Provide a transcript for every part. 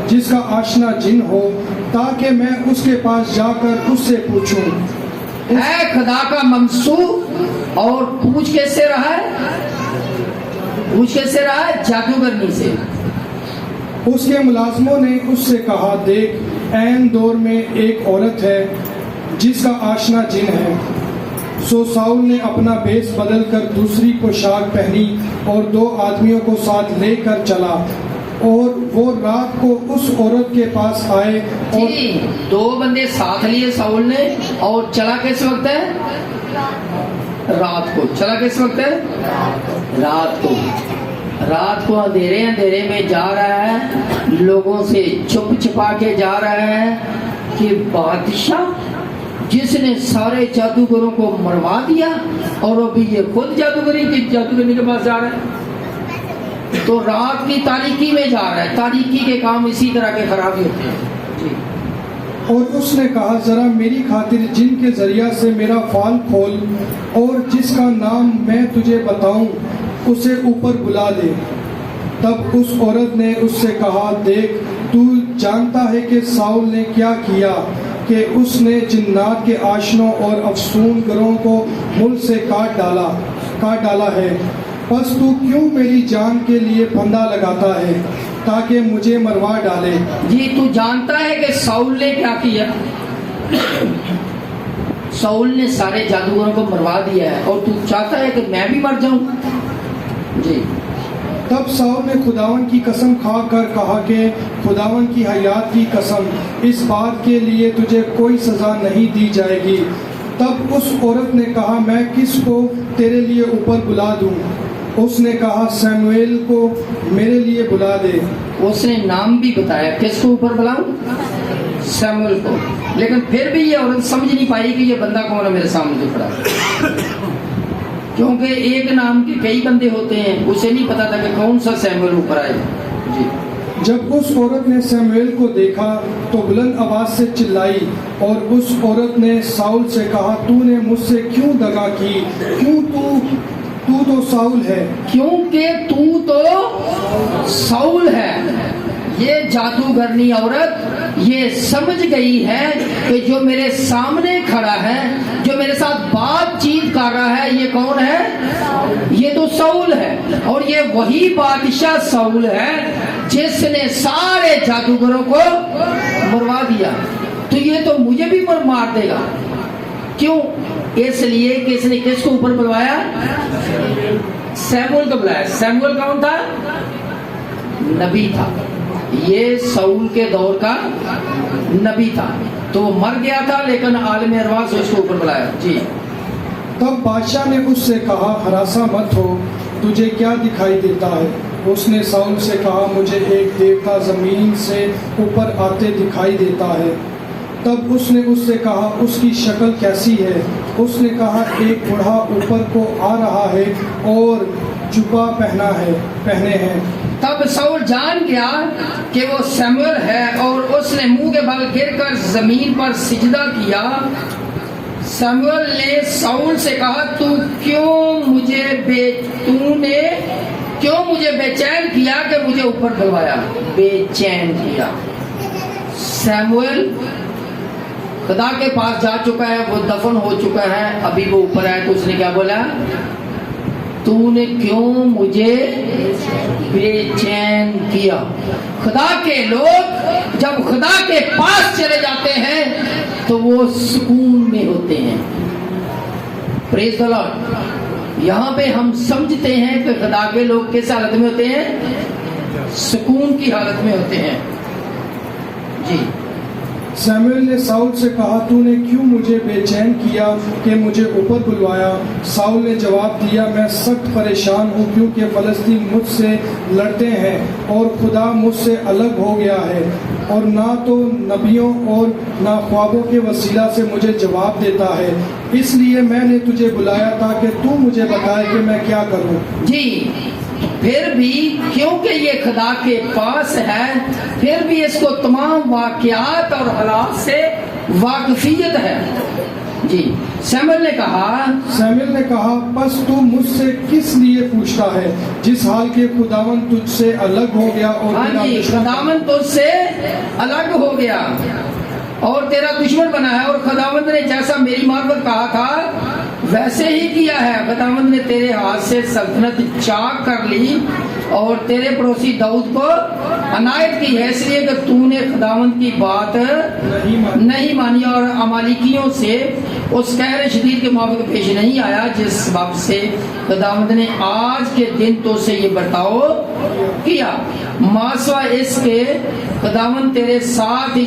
جس کا آشنا جن ہو تاکہ میں اس کے پاس جا کر اس سے پوچھوں۔ ہے خدا کا منصوب اور پوچھ کیسے رہا ہے؟ پوچھ کیسے رہا ہے؟ جادوگرنی سے۔ اس کے ملازموں نے اس سے کہا، دیکھ عین دور میں ایک عورت ہے جس کا آشنا جن ہے۔ سو ساؤل نے اپنا بیس بدل کر دوسری پوشاک پہنی اور 2 آدمیوں کو ساتھ لے کر چلا، اور وہ رات کو اس عورت کے پاس آئے اور 2 بندے ساتھ لیے ساؤل نے، اور چلا کس وقت ہے؟ رات کو۔ چلا کس وقت ہے؟ رات کو۔ رات کو اندھیرے میں جا رہا ہے، لوگوں سے چھپ چھپا کے جا رہا ہے کہ بادشاہ جس نے سارے جادوگروں کو مروا دیا، اور ابھی یہ خود جادوگری کے پاس جا رہا ہے۔ تو رات کی تاریکی میں جا رہا ہے۔ تاریکی کے کام اسی طرح کے خرابی ہوتے ہیں جی۔ اور اس نے کہا، ذرا میری خاطر جن کے ذریعہ سے میرا فال کھول، اور جس کا نام میں تجھے بتاؤں اسے اوپر بلا دے۔ تب اس عورت نے اس سے کہا، دیکھ تو جانتا ہے کہ ساؤل نے کیا کیا، کہ اس نے جنات کے آشنوں اور افسون گروں کو ملک سے کاٹ ڈالا ہے۔ پس تو کیوں میری جان کے لیے پھندا لگاتا ہے تاکہ مجھے مروا ڈالے؟ جی، تو جانتا ہے کہ ساؤل نے کیا کیا؟ ساؤل نے سارے جادوگروں کو مروا دیا ہے، اور تو چاہتا ہے کہ میں بھی مر جاؤں؟ جی۔ تب ساؤل نے خداون کی قسم کھا کر کہا کہ خداون کی حیات کی قسم، اس بات کے لیے تجھے کوئی سزا نہیں دی جائے گی۔ تب اس عورت نے کہا، میں کس کو تیرے لیے اوپر بلا دوں؟ اس نے کہا، سیموئیل کو میرے لیے بلا دے۔ اس نے نام بھی بتایا، کس کو اوپر بلاؤں؟ سیموئیل کو۔ لیکن پھر بھی یہ عورت سمجھ نہیں پائی کہ یہ بندہ کون ہے میرے سامنے جو کھڑا ہے، کیونکہ ایک نام کے کئی بندے ہوتے ہیں، اسے نہیں پتا تھا کہ کون سا سیموئیل اوپر آئے جی۔ جب اس عورت نے سیموئیل کو دیکھا تو بلند آواز سے چلائی، اور اس عورت نے ساؤل سے کہا، تو نے مجھ سے کیوں دغا کی؟ کیوں تو ساؤل ہے۔ کیونکہ تو ساؤل ہے۔ یہ جادوگرنی عورت یہ سمجھ گئی ہے کہ جو میرے سامنے کھڑا ہے، جو میرے ساتھ بات چیت کر رہا ہے، یہ کون ہے؟ یہ تو ساؤل ہے، اور یہ وہی بادشاہ ساؤل ہے جس نے سارے جادوگروں کو مروا دیا۔ تو یہ تو مجھے بھی مار دے گا۔ کیوں؟ اس لیے کہ اس نے کس کو اوپر بلوایا؟ سیموئیل کو بلایا۔ سیموئیل کون تھا؟ نبی تھا۔ یہ ساؤل کے دور کا نبی تھا، تو وہ مر گیا تھا، لیکن عالم ارواح سے اس کو اوپر بلایا جی۔ تب بادشاہ نے اس سے کہا، ہراساں مت ہو، تجھے کیا دکھائی دیتا ہے؟ اس نے ساؤل سے کہا، مجھے ایک دیوتا زمین سے اوپر آتے دکھائی دیتا ہے۔ تب اس نے اس سے کہا، اس کی شکل کیسی ہے؟ اس نے کہا، ایک بوڑھا اوپر کو آ رہا ہے اور جبہ پہنے ہیں۔ تب ساؤل جان گیا کہ وہ سیموئیل ہے، اور اس نے منہ کے بل گر کر زمین پر سجدہ کیا۔ سیموئیل نے ساؤل سے کہا، تو نے کیوں مجھے بے چین کیا کہ مجھے اوپر بلوایا؟ بے چین کیا۔ سیموئیل خدا کے پاس جا چکا ہے، وہ دفن ہو چکا ہے، ابھی وہ اوپر آیا تو اس نے کیا بولا؟ تو نے کیوں مجھے بے چین کیا؟ خدا کے لوگ جب خدا کے پاس چلے جاتے ہیں تو وہ سکون میں ہوتے ہیں۔ پریز دی لارڈ۔ یہاں پہ ہم سمجھتے ہیں کہ خدا کے لوگ کس حالت میں ہوتے ہیں؟ سکون کی حالت میں ہوتے ہیں جی۔ سیموئیل نے ساؤل سے کہا، تو نے کیوں مجھے بے چین کیا کہ مجھے اوپر بلوایا؟ ساؤل نے جواب دیا، میں سخت پریشان ہوں، کیونکہ فلسطین مجھ سے لڑتے ہیں، اور خدا مجھ سے الگ ہو گیا ہے، اور نہ تو نبیوں اور نہ خوابوں کے وسیلہ سے مجھے جواب دیتا ہے۔ اس لیے میں نے تجھے بلایا تاکہ تو مجھے بتائے کہ میں کیا کروں۔ جی، پھر بھی کیونکہ یہ خدا کے پاس ہے، پھر بھی اس کو تمام واقعات اور حالات سے واقفیت ہے۔ جی سیموئیل نے کہا سیموئیل نے کہا پس تو مجھ سے کس لیے پوچھتا ہے جس حال کے خداوند تجھ سے الگ ہو گیا اور ہاں تیرا جی دشمن خداوند تجھ سے الگ ہو گیا اور تیرا دشمن بنا ہے، اور خداوند نے جیسا میری معرفت کہا تھا ویسے ہی کیا ہے۔ خداوند نے تیرے ہاتھ سے سلطنت چاک کر لی اور تیرے پڑوسی داؤد کو عنایت کی ہے، اس لیے کہ تو نے خداوند کی بات نہیں مانی اور امالیکیوں سے اس قہر شدید کے موافق پیش نہیں آیا جس سبب سے خداوند نے آج کے دن تو سے یہ برتاؤ کیا۔ ماسوا اس کے خداوند تیرے ساتھ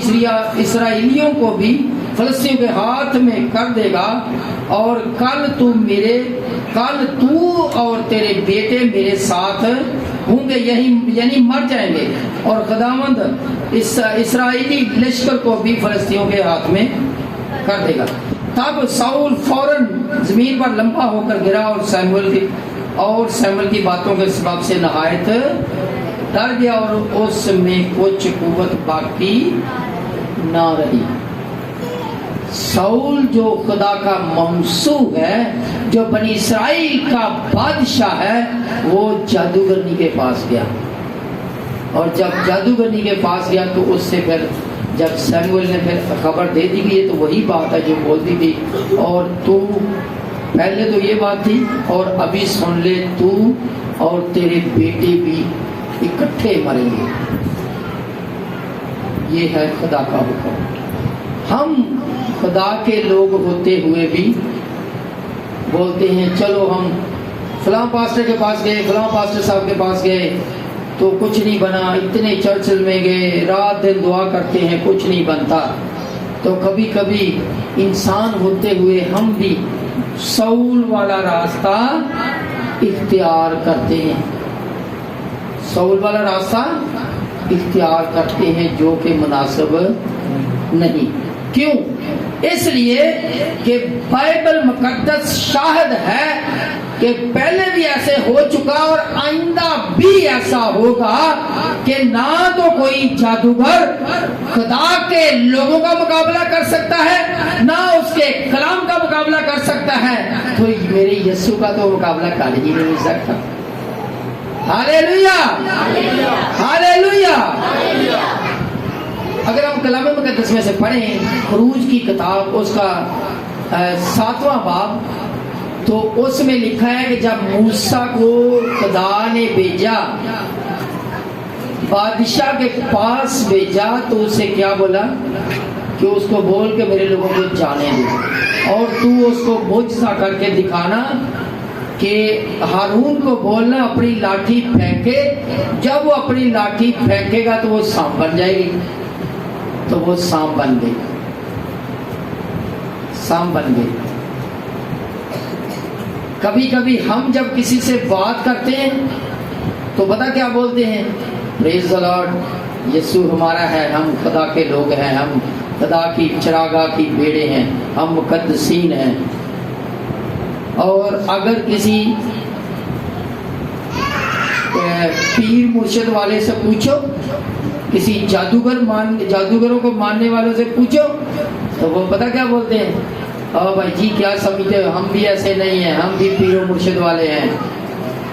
اسرائیلیوں کو بھی فلسطینیوں کے ہاتھ میں کر دے گا، اور کل تو اور تیرے بیٹے میرے ساتھ ہوں گے، یعنی مر جائیں گے، اور خداوند اسرائیلی لشکر کو بھی فلسطینیوں کے ہاتھ میں کر دے گا۔ تب ساؤل فوراً زمین پر لمبا ہو کر گرا اور سیموئیل کی باتوں کے سبب سے نہایت ڈر گیا اور اس میں کچھ قوت باقی نہ رہی۔ ساؤل جو خدا کا ممسوح ہے، جو بنی اسرائیل کا بادشاہ ہے، وہ جادوگرنی کے پاس گیا، اور جب جادوگرنی کے پاس گیا تو اس سے پھر جب سیموئیل نے پھر خبر دے دی کہ یہ تو وہی بات ہے جو بولتی تھی، اور تو پہلے تو یہ بات تھی اور ابھی سن لے تو اور تیرے بیٹے بھی اکٹھے مریں گے۔ یہ ہے خدا کا حکم۔ ہم خدا کے لوگ ہوتے ہوئے بھی بولتے ہیں چلو ہم فلاں پاسٹر کے پاس گئے، فلاں پاسٹر صاحب کے پاس گئے تو کچھ نہیں بنا، اتنے چرچل میں گئے، رات دن دعا کرتے ہیں، کچھ نہیں بنتا۔ تو کبھی کبھی انسان ہوتے ہوئے ہم بھی ساؤل والا راستہ اختیار کرتے ہیں، ساؤل والا راستہ اختیار کرتے ہیں جو کہ مناسب نہیں۔ کیوں؟ اس لیے کہ بائبل مقدس شاہد ہے کہ پہلے بھی ایسے ہو چکا اور آئندہ بھی ایسا ہوگا کہ نہ تو کوئی جادوگر خدا کے لوگوں کا مقابلہ کر سکتا ہے، نہ اس کے کلام کا مقابلہ کر سکتا ہے، تو میرے یسوع کا تو مقابلہ کر ہی نہیں سکتا۔ ہاللیلویا، ہاللیلویا۔ اگر ہم کلام مقدس میں سے پڑھیں خروج کی کتاب اس کا 7واں باب، تو اس میں لکھا ہے کہ جب موسیٰ کو خدا نے بھیجا، بادشاہ کے پاس بھیجا، تو اسے کیا بولا کہ اس کو بول کے میرے لوگوں کو جانے دے، اور تو اس کو معجزہ کر کے دکھانا کہ ہارون کو بولنا اپنی لاٹھی پھینکے، جب وہ اپنی لاٹھی پھینکے گا تو وہ سانپ بن جائے گی۔ تو وہ سانپ بن گئی، سانپ بن گئی۔ کبھی کبھی ہم جب کسی سے بات کرتے ہیں تو پتہ کیا بولتے ہیں؟ پریز دی لارڈ، یسوع ہمارا ہے، ہم خدا کے لوگ ہیں، ہم خدا کی چراگاہ کی بیڑے ہیں، ہم مقدسین ہیں۔ اور اگر کسی پیر مرشد والے سے پوچھو، کسی جادوگروں کو ماننے والوں سے پوچھو، تو وہ پتہ کیا بولتے ہیں؟ بھائی جی کیا سمجھتے ہو، ہم بھی ایسے نہیں ہیں، ہم بھی پیر و مرشد والے ہیں،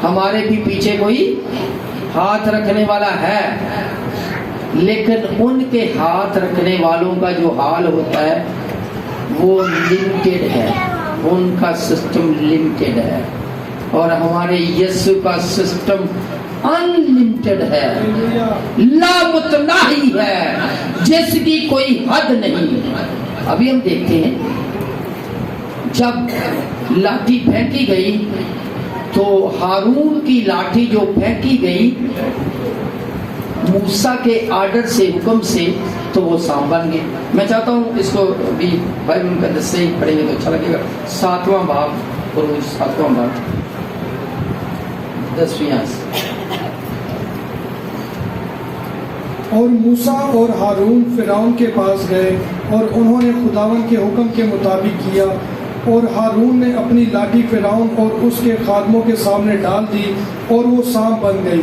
ہمارے بھی پیچھے کوئی ہاتھ رکھنے والا ہے۔ لیکن ان کے ہاتھ رکھنے والوں کا جو حال ہوتا ہے وہ لمیٹڈ ہے، ان کا سسٹم لمیٹڈ ہے، اور ہمارے یسوع کا سسٹم انلمیٹڈ ہے، لامتناہی ہے، جس کی کوئی حد نہیں۔ ابھی ہم دیکھتے ہیں جب لاٹھی پھینکی گئی تو ہارون کی لاٹھی جو پھینکی گئی موسیٰ کے آرڈر سے، حکم سے، تو وہ سانپ بن گئے۔ میں چاہتا ہوں اس کو بھی بائبل مقدس سے ہی پڑھیں گے تو اچھا لگے گا۔ 7واں باب، خروج 7واں باب 10ویں آیت سے۔ اور موسیٰ اور ہارون فرعون کے پاس گئے اور انہوں نے خداوند کے حکم کے مطابق کیا، اور ہارون نے اپنی لاٹھی فرعون اور اس کے خادموں کے سامنے ڈال دی اور وہ سانپ بن گئی۔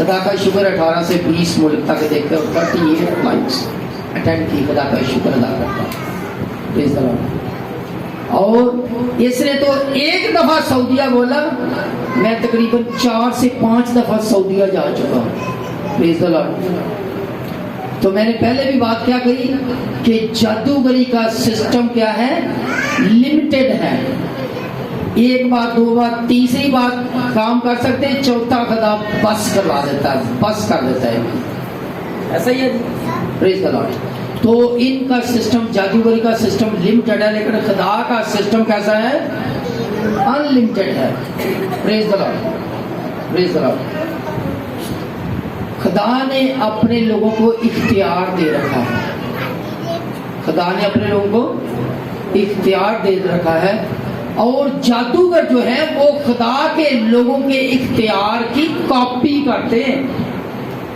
خدا کا شکر 18 سے 20 ملک تک دیکھتے اور 38 فلائٹس اٹینڈ کی. خدا کا شکر ادا کرتا ہوں. پریز دی لارڈ. اور اس نے تو ایک دفعہ سعودیہ بولا, میں تقریباً 4 سے 5 دفعہ سعودیہ جا چکا ہوں. پریز دی لارڈ. تو میں نے پہلے بھی بات کیا کہی کہ جادوگری کا سسٹم کیا ہے, لمیٹڈ ہے. ایک بار, 2 بار, تیسری بار کام کر سکتے ہیں, چوتھا خدا بس کروا دیتا ہے, بس کر دیتا ہے. ایسا ہی ہے. پریز دی لارڈ. تو ان کا سسٹم, جادوگری کا سسٹم لمیٹڈ ہے, لیکن خدا کا سسٹم کیسا ہے, ان لمیٹڈ ہے. پریز دی لارڈ. پریز دی لارڈ. خدا نے اپنے لوگوں کو اختیار دے رکھا ہے. خدا نے اپنے لوگوں کو اختیار دے رکھا ہے, اور جادوگر جو ہے وہ خدا کے لوگوں کے اختیار کی کاپی کرتے ہیں,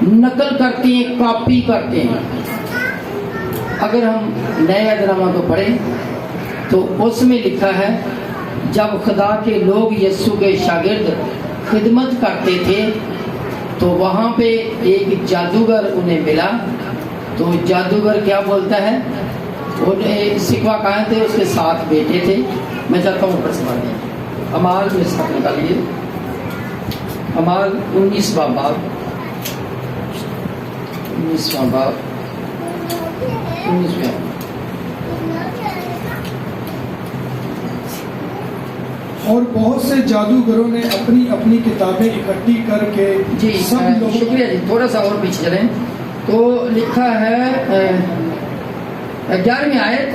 نقل کرتے ہیں, کاپی کرتے ہیں. اگر ہم نئے عہدنامہ کو پڑھیں تو اس میں لکھا ہے جب خدا کے لوگ یسوع کے شاگرد خدمت کرتے تھے تو وہاں پہ ایک جادوگر انہیں ملا. تو جادوگر کیا بولتا ہے, انہیں سکھوا کہاں تھے, اس کے 7 بیٹے تھے. میں چاہتا ہوں اوپر سے پڑھ دیں. امال میں ساتھ نکالیے, امال 19واں باب, 19واں باب, 19واں. اور بہت سے جادوگروں نے اپنی اپنی کتابیں اکٹھی کر کے جی سب لوگ. شکریہ جی, تھوڑا سا اور پیچھے چلیں. تو لکھا ہے 11ویں آیت,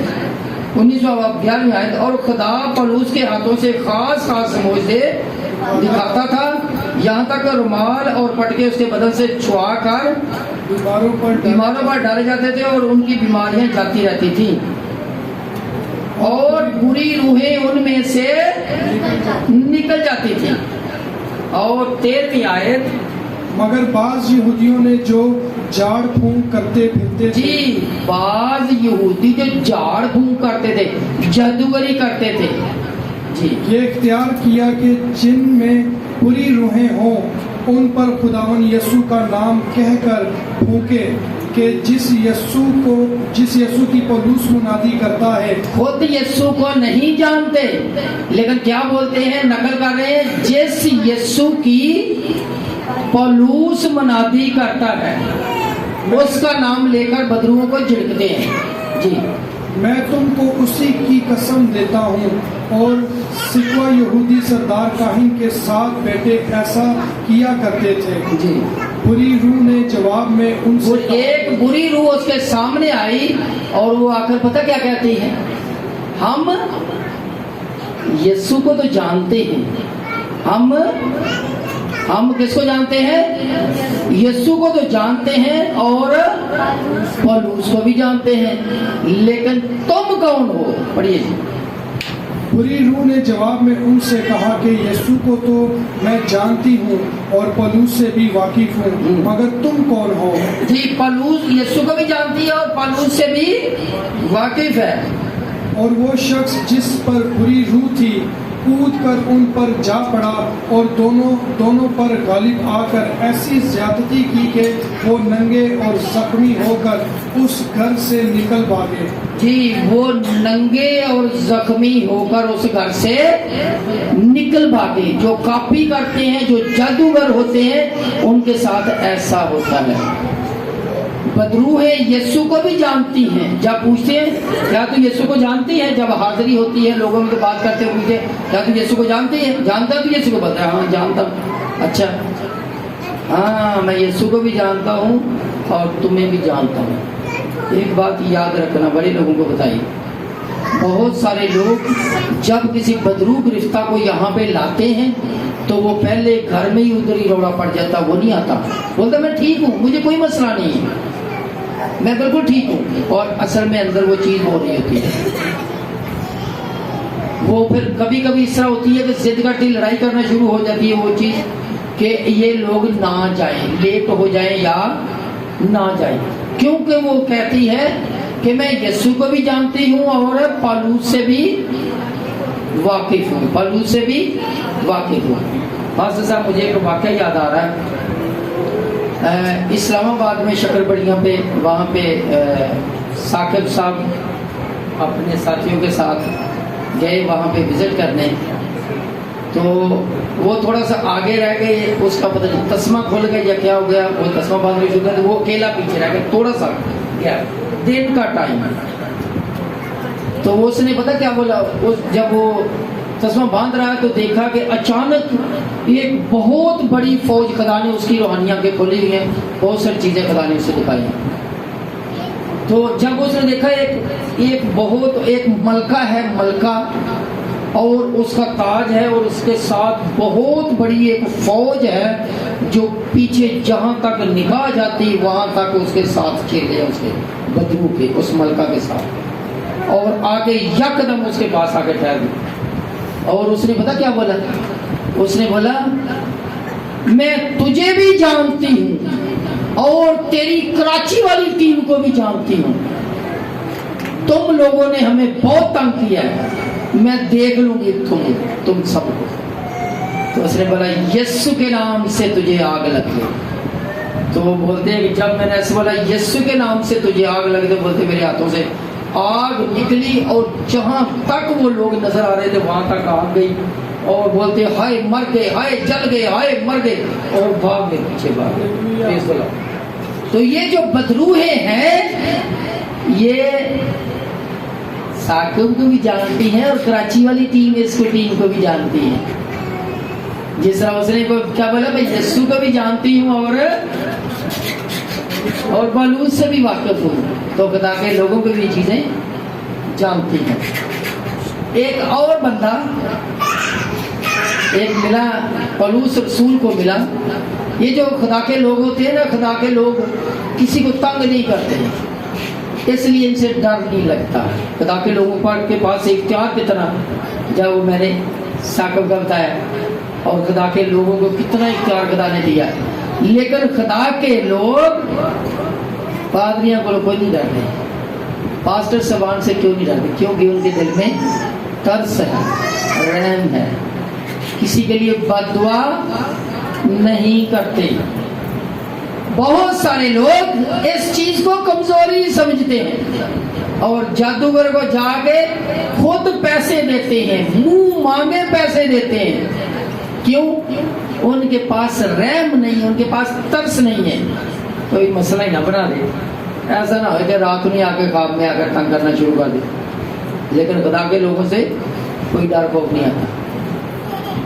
19واں باب 11ویں آیت. اور خدا پولس کے ہاتھوں سے خاص خاص معجزے دکھاتا تھا, یہاں تک رومال اور پٹکے اس کے بدن سے چھوا کر بیماروں پر ڈالے جاتے تھے اور ان کی بیماریاں جاتی رہتی تھیں, اور بری روحیں ان میں سے نکل جاتی تھیں. اور 13ویں آیت, مگر بعض یہودیوں نے جو جھاڑ پھونک کرتے پھرتے تھے. جی بعض یہودی جو جھاڑ پھونک کرتے تھے, جادوگری کرتے تھے, جی یہ اختیار کیا کہ جن میں بری روحیں ہوں ان پر خداوند یسوع کا نام کہہ کر پھونکے کہ جس یسوع کی پولس منادی کرتا ہے. خود یسوع کو نہیں جانتے لیکن کیا بولتے ہیں, نقل کر رہے ہیں, جس یسوع کی پولس منادی کرتا ہے اس کا نام لے کر بدروؤں کو جھڑکتے ہیں. جی میں تم کو اسی کی قسم دیتا ہوں. اور سکوا یہودی سردار کاہن کے 7 بیٹے ایسا کیا کرتے تھے. جی بری روح نے جواب میں ان سے ایک بری روح اس کے سامنے آئی اور وہ آ کر پتہ کیا کہتی ہے, ہم یسوع کو تو جانتے ہیں, ہم کس کو جانتے ہیں, یسوع کو تو جانتے ہیں اور پولس کو بھی جانتے ہیں, لیکن تم کون ہو. پڑھیے جی. بری روح نے جواب میں ان سے کہا کہ یسوع کو تو میں جانتی ہوں اور پولس سے بھی واقف ہوں, مگر تم کون ہو. جی پولس یسوع کو بھی جانتی ہے اور پولس سے بھی واقف ہے. اور وہ شخص جس پر بری روح تھی کود کر ان پر جا پڑا اور دونوں پر غالب آ کر ایسی زیادتی کی کہ وہ ننگے اور زخمی ہو کر اس گھر سے نکل بھاگے. جی وہ ننگے اور زخمی ہو کر اس گھر سے نکل بھاگے. جو کاپی کرتے ہیں, جو جادوگر ہوتے ہیں, ان کے ساتھ ایسا ہوتا ہے. بدروہیں یسوع کو بھی جانتی ہیں. جب پوچھتے ہیں کیا تو یسوع کو جانتی ہے, جب حاضری ہوتی ہے لوگوں میں بات کرتے ہیں پوچھتے کیا تو یسوع کو جانتی ہے, جانتا ہے تو یسوع کو بتایا, ہاں جانتا ہوں. اچھا ہاں میں یسوع کو بھی جانتا ہوں اور تمہیں بھی جانتا ہوں. ایک بات یاد رکھنا, بڑے لوگوں کو بتائیے, بہت سارے لوگ جب کسی بدرو گرفتہ کو یہاں پہ لاتے ہیں تو وہ پہلے گھر میں ہی ادھر ہی روڑا پڑ جاتا, وہ نہیں آتا, بولتا میں ٹھیک ہوں, مجھے کوئی مسئلہ نہیں ہے, میں بالکل ٹھیک ہوں, اور اصل میں اندر وہ چیز ہو رہی ہوتی ہے. وہ پھر کبھی کبھی اس طرح ہوتی ہے کہ ضد کرتی لڑائی کرنا شروع ہو جاتی ہے وہ چیز کہ یہ لوگ نہ جائیں, لیٹ ہو جائیں یا نہ جائیں, کیونکہ وہ کہتی ہے کہ میں یسوع کو بھی جانتی ہوں اور پولس سے بھی واقف ہوں, پولس سے بھی واقف ہوں. ہاں صاحب مجھے ایک واقعہ یاد آ رہا ہے. اسلام آباد میں شکر بڑیاں پہ وہاں پہ ثاقب صاحب اپنے ساتھیوں کے ساتھ گئے وہاں پہ وزٹ کرنے. تو وہ تھوڑا سا آگے رہ گئے, اس کا پتہ نہیں تسمہ کھل گیا یا کیا ہو گیا, وہ تسمہ باندھنے شروع کر, وہ اکیلا پیچھے رہ گیا تھوڑا سا گیا, دن کا ٹائم. تو اس نے پتہ کیا بولا, جب وہ تسمہ باندھ رہا ہے تو دیکھا کہ اچانک ایک بہت بڑی فوج خدا نے اس کی روحانیاں کے کھولی ہوئی ہیں, بہت ساری چیزیں خدا نے اسے دکھائی ہیں. تو جب اس نے دیکھا ایک ملکہ ہے, ملکہ, اور اس کا تاج ہے, اور اس کے ساتھ بہت بڑی ایک فوج ہے جو پیچھے جہاں تک نگاہ جاتی وہاں تک اس کے ساتھ کھیلے, اس کے بدرو کے اس ملکہ کے ساتھ, اور آگے یکدم اس کے پاس آگے ٹھہر گئی. اور اس نے پتا کیا بولا, اس نے بولا میں تجھے بھی جانتی ہوں اور تیری کراچی والی ٹیم کو بھی جانتی ہوں, تم لوگوں نے ہمیں بہت تنگ کیا ہے, میں دیکھ لوں گی تم سب کو. تو اس نے بولا یسو کے نام سے تجھے آگ لگ گئی. تو وہ بولتے ہیں کہ جب میں نے ایسے بولا یسو کے نام سے تجھے آگ لگ گئی, بولتے میرے ہاتھوں سے آگ نکلی اور جہاں تک وہ لوگ نظر آ رہے تھے وہاں تک آگ گئی, اور بولتے ہائے مر گئے, ہائے جل گئے, ہائے مر گئے, اور بھاگ گئے پیچھے بھاگ گئے. تو یہ جو بدروحے ہیں یہ ثاقب کو بھی جانتی ہیں اور کراچی والی ٹیم اس کو ٹیم کو بھی جانتی ہے. جس طرح اس نے کیا بولا, میں یسو کو بھی جانتی ہوں اور بلوچ سے بھی واقف ہوں, تو خدا کے لوگوں کو بھی یہ چیزیں جانتی ہیں. ایک اور بندہ ایک ملا, پولوس رسول کو ملا. یہ جو خدا کے لوگ ہوتے ہیں نا, خدا کے لوگ کسی کو تنگ نہیں کرتے ہیں, اس لیے ان سے ڈر نہیں لگتا. خدا کے لوگوں پر کے پاس اختیار کتنا, جب وہ میں نے ثاقب کا بتایا, اور خدا کے لوگوں کو کتنا اختیار خدا نے دیا. لیکن خدا کے لوگ پادریاں کو کوئی نہیں ڈرتے, پاسٹر صاحبان سے کیوں نہیں ڈرتے, کیونکہ ان کے دل میں ترس ہے, رحم ہے, کسی کے لیے بد دعا نہیں کرتے. بہت سارے لوگ اس چیز کو کمزوری سمجھتے ہیں اور جادوگر کو جا کے خود پیسے دیتے ہیں, منہ مانگے پیسے دیتے ہیں. کیوں؟ ان کے پاس رحم نہیں, ان کے پاس ترس نہیں ہے. کوئی مسئلہ ہی نہ بنا دے, ایسا نہ ہو کہ رات میں آ کے خواب میں آ کر تنگ کرنا شروع کر دے. لیکن خدا کے لوگوں سے کوئی ڈر خوف نہیں آتا,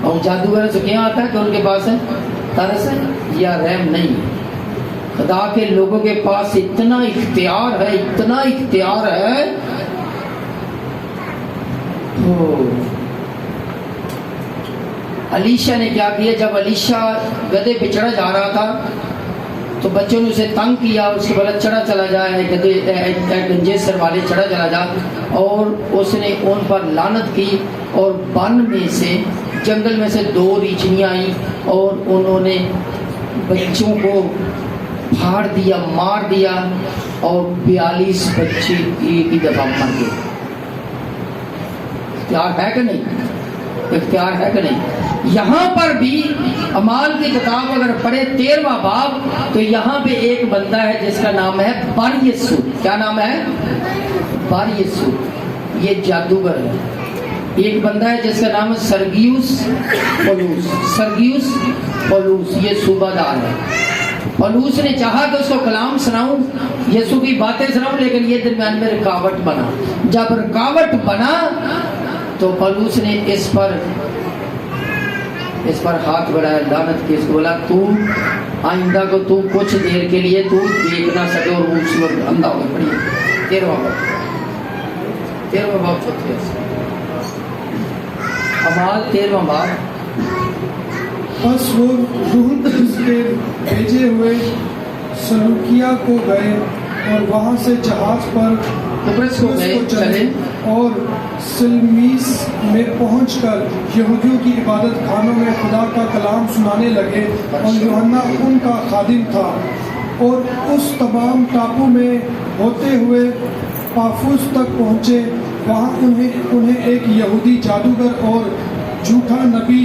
اور جادوگر سے کیا آتا ہے کہ ان کے پاس ہے ترس ہے یا رحم نہیں. خدا کے لوگوں کے پاس اتنا اختیار ہے, اتنا اختیار ہے. علیشا نے کیا کیا, جب علیشا گدھے پہ چڑھا جا رہا تھا تو بچوں نے اسے تنگ کیا, اس کے بعد چڑھا چلا جائے, گنجے سر والے چڑھا چلا جا, اور اس نے ان پر لعنت کی. اور بن میں سے, جنگل میں سے 2 ریچھنیاں آئیں اور انہوں نے بچوں کو پھاڑ دیا, مار دیا, اور 42 بچے ایک ہی دفعہ مر گئے. اختیار ہے کہ نہیں, اختیار ہے کہ نہیں. یہاں پر بھی اعمال کی کتاب اگر پڑھے 13واں باب, تو یہاں پہ ایک بندہ ہے جس کا نام ہے بار یسوع. کیا نام ہے؟ بار یسوع. یہ جادوگر ہے. ایک بندہ ہے جس کا نام ہے سرگیوس پولوس. سرگیوس پولوس یہ صوبہ دار ہے. پولوس نے چاہا کہ اس کو کلام سناؤں, یسوع کی باتیں سناؤں, لیکن یہ درمیان میں رکاوٹ بنا. جب رکاوٹ بنا تو پولوس نے اس پر ہاتھ بڑھایا, لعنت کی. اس کو بولا تو آئندہ کو تو کچھ دیر کے لیے تو دیکھ نہ سکے, اور وہ اس وقت اندھا ہو گیا. پڑھیے 13واں باب اعمال 13واں باب. بس وہ روح القدس کے بھیجے ہوئے سلوکیہ کو گئے اور وہاں سے جہاز پر قبرص کو چلے اور سلمیس میں پہنچ کر یہودیوں کی عبادت خانوں میں خدا کا کلام سنانے لگے. اور یوحنا ان کا خادم تھا. اور اس تمام ٹاپو میں ہوتے ہوئے پافوس تک پہنچے. وہاں انہیں ایک یہودی جادوگر اور جھوٹا نبی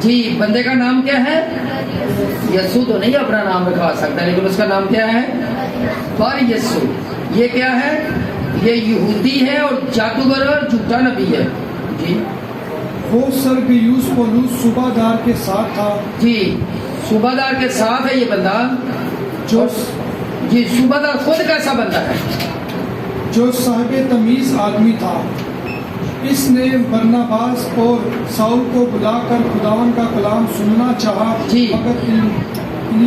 جی بندے کا نام کیا ہے؟ یسو تو نہیں اپنا نام رکھوا سکتا، لیکن اس کا نام کیا ہے؟ بر یسو۔ یہ کیا ہے؟ یہ یہودی ہے اور جادوگر اور جھوٹا نبی ہے۔ جی وہ سرگیوس پولوس صوبہ دار کے ساتھ تھا، جی صوبہ دار کے ساتھ ہے یہ بندہ، جو جی صوبہ دار خود کیسا بندہ ہے؟ جو صاحب تمیز آدمی تھا۔ اس نے برناباس اور ساؤل کو بلا کر خداوند کا کلام سننا چاہا، جی۔ مگر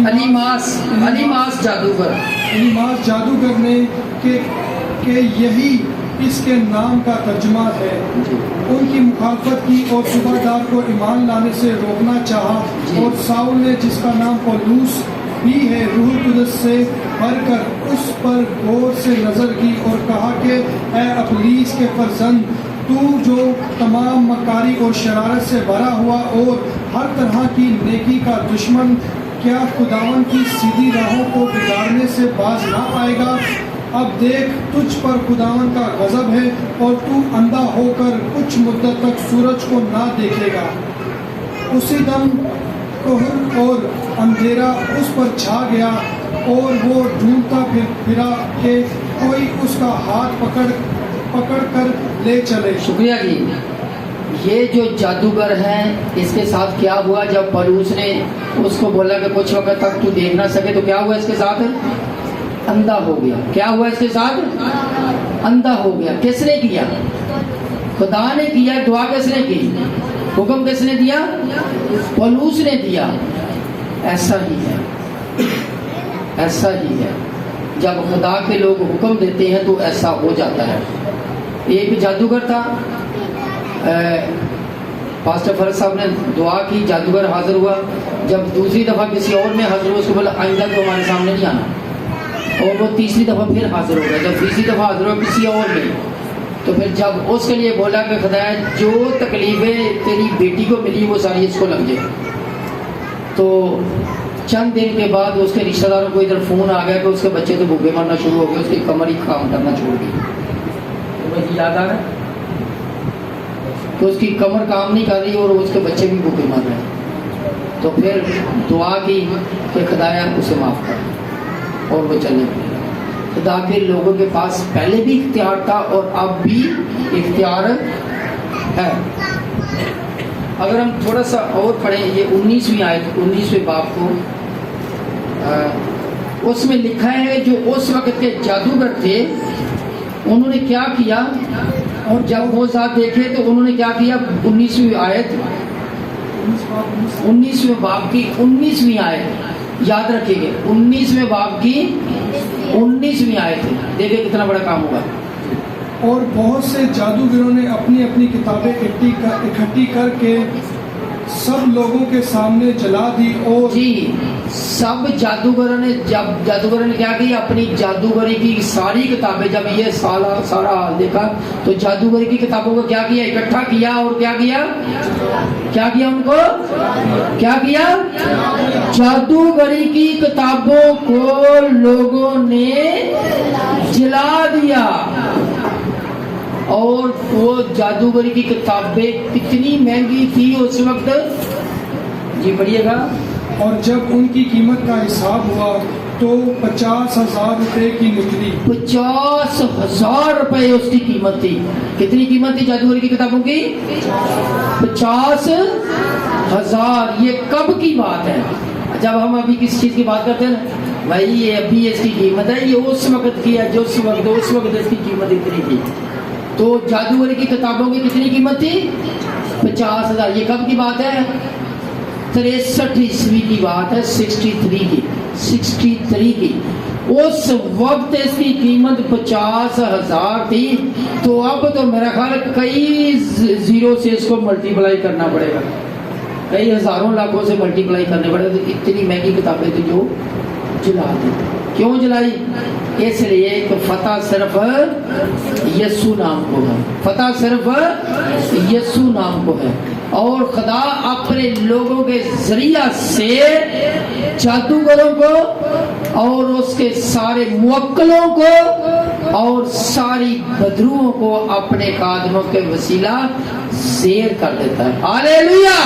الیماس جادوگر، الیماس جادوگر نے کہ یہی اس کے نام کا ترجمہ ہے، ان کی مخالفت کی اور صوبہ دار کو ایمان لانے سے روکنا چاہا، جی۔ اور ساؤل نے جس کا نام پولوس بھی ہے روح القدس سے بھر کر اس پر غور سے نظر کی اور کہا کہ اے ابلیس کے فرزند، تو جو تمام مکاری اور شرارت سے بھرا ہوا اور ہر طرح کی نیکی کا دشمن، کیا خداوند کی سیدھی راہوں کو بگاڑنے سے باز نہ آئے گا؟ اب دیکھ، تجھ پر خداوند کا غضب ہے اور تو اندھا ہو کر کچھ مدت تک سورج کو نہ دیکھے گا۔ اسی دم کہر اور اندھیرا اس پر چھا گیا اور وہ ڈھونڈتا پھرا کہ کوئی اس کا ہاتھ پکڑ کر لے چلے۔ شکریہ جی۔ یہ جو جادوگر ہے اس کے ساتھ کیا ہوا؟ جب پولوس نے اس کو بولا کہ کچھ وقت تک تو دیکھ نہ سکے تو کیا ہوا اس کے ساتھ؟ اندھا ہو گیا۔ کیا ہوا اس کے ساتھ؟ اندھا ہو گیا۔ کس نے کیا؟ خدا نے کیا۔ دعا کس نے کی؟ حکم کس نے دیا؟ پولوس نے دیا۔ ایسا ہی ہے، ایسا ہی ہے، جب خدا کے لوگ حکم دیتے ہیں تو ایسا ہو جاتا ہے۔ ایک جادوگر تھا، پاسٹر فرد صاحب نے دعا کی، جادوگر حاضر ہوا۔ جب دوسری دفعہ کسی اور میں حاضر ہوا، اس کو بولا آئندہ تو ہمارے سامنے نہیں آنا، اور وہ تیسری دفعہ پھر حاضر ہو گیا۔ جب تیسری دفعہ حاضر ہوا کسی اور میں، تو پھر جب اس کے لیے بولا کہ خدایا جو تکلیفیں تیری بیٹی کو ملی وہ ساری اس کو لگ جائے، تو چند دن کے بعد اس کے رشتہ داروں کو ادھر فون آ گیا کہ اس کے بچے تو بھوکے مرنا شروع ہو گئے، اس کی کمر ہی کام کرنا چھوڑ گئی۔ تو مجھے یاد آ رہا ہے کہ اس کی کمر کام نہیں کر رہی اور اس کے بچے بھی بھوکے مر رہے ہیں۔ تو پھر دعا کی کہ خدایا اسے معاف کر، اور وہ چلنے لگے۔ خدا کے لوگوں کے پاس پہلے بھی اختیار تھا اور اب بھی اختیار ہے۔ اگر ہم تھوڑا سا اور پڑھیں یہ 19ویں آیت، 19ویں باب کو، اس میں لکھا ہے جو اس وقت کے جادوگر تھے انہوں نے کیا کیا، اور جب وہ ذات دیکھے تو انہوں نے کیا کیا۔ 19ویں آیت، 19ویں باب کی 19ویں آیت یاد رکھیں گے، 19ویں باب کی 19ویں آیت، دیکھیں کتنا بڑا کام ہوگا۔ اور بہت سے جادوگروں نے اپنی اپنی کتابیں اکٹھی کر کے سب لوگوں کے سامنے جلا دی، اور جی سب جادوگروں نے، جب جادوگروں نے کیا کیا، اپنی جادوگری کی ساری کتابیں، جب یہ سارا حال دیکھا تو جادوگری کی کتابوں کو کیا کیا، اکٹھا کیا، اور کیا کیا ان کو کیا کیا، جادوگری کی کتابوں کو لوگوں نے جلا دیا۔ اور وہ جادوگری کی کتابیں کتنی مہنگی تھی اس وقت، جی پڑھیے گا۔ اور جب ان کی قیمت کا حساب ہوا تو 50,000 روپے کی نکلی۔ 50,000 روپے اس کی قیمت تھی۔ کتنی قیمت تھی جادوگری کی کتابوں کی؟ 50,000۔ یہ کب کی بات ہے؟ جب ہم ابھی کسی چیز کی بات کرتے ہیں نا، بھائی یہ ابھی اس کی قیمت ہے، یہ اس وقت کی ہے، جو اس وقت اس کی قیمت اتنی تھی۔ تو جادوگری کی کتابوں کی کتنی قیمت تھی؟ 50,000۔ یہ کب کی بات ہے؟ 63 عیسوی کی بات ہے، 63 کی۔ اس وقت اس کی قیمت 50,000 تھی، تو اب تو میرا خیال کئی زیرو سے اس کو ملٹیپلائی کرنا پڑے گا، کئی ہزاروں لاکھوں سے ملٹیپلائی کرنے پڑے گا۔ اتنی مہنگی کتابیں تھی جو جلا دی۔ کیوں جلائی؟ اس لیے کہ فتح صرف یسوع نام کو ہے، فتح صرف یسوع نام کو ہے، اور خدا اپنے لوگوں کے ذریعہ سے جادوگروں کو اور اس کے سارے موکلوں کو اور ساری بدروؤں کو اپنے قادموں کے وسیلہ زیر کر دیتا ہے. ہاللیلویا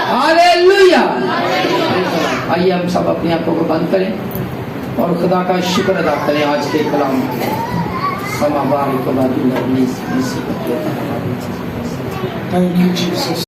ہاللیلویا. آئیے ہم سب اپنی آنکھوں کو بند کریں اور خدا کا شکر ادا کریں آج کے کلام Thank you, Jesus.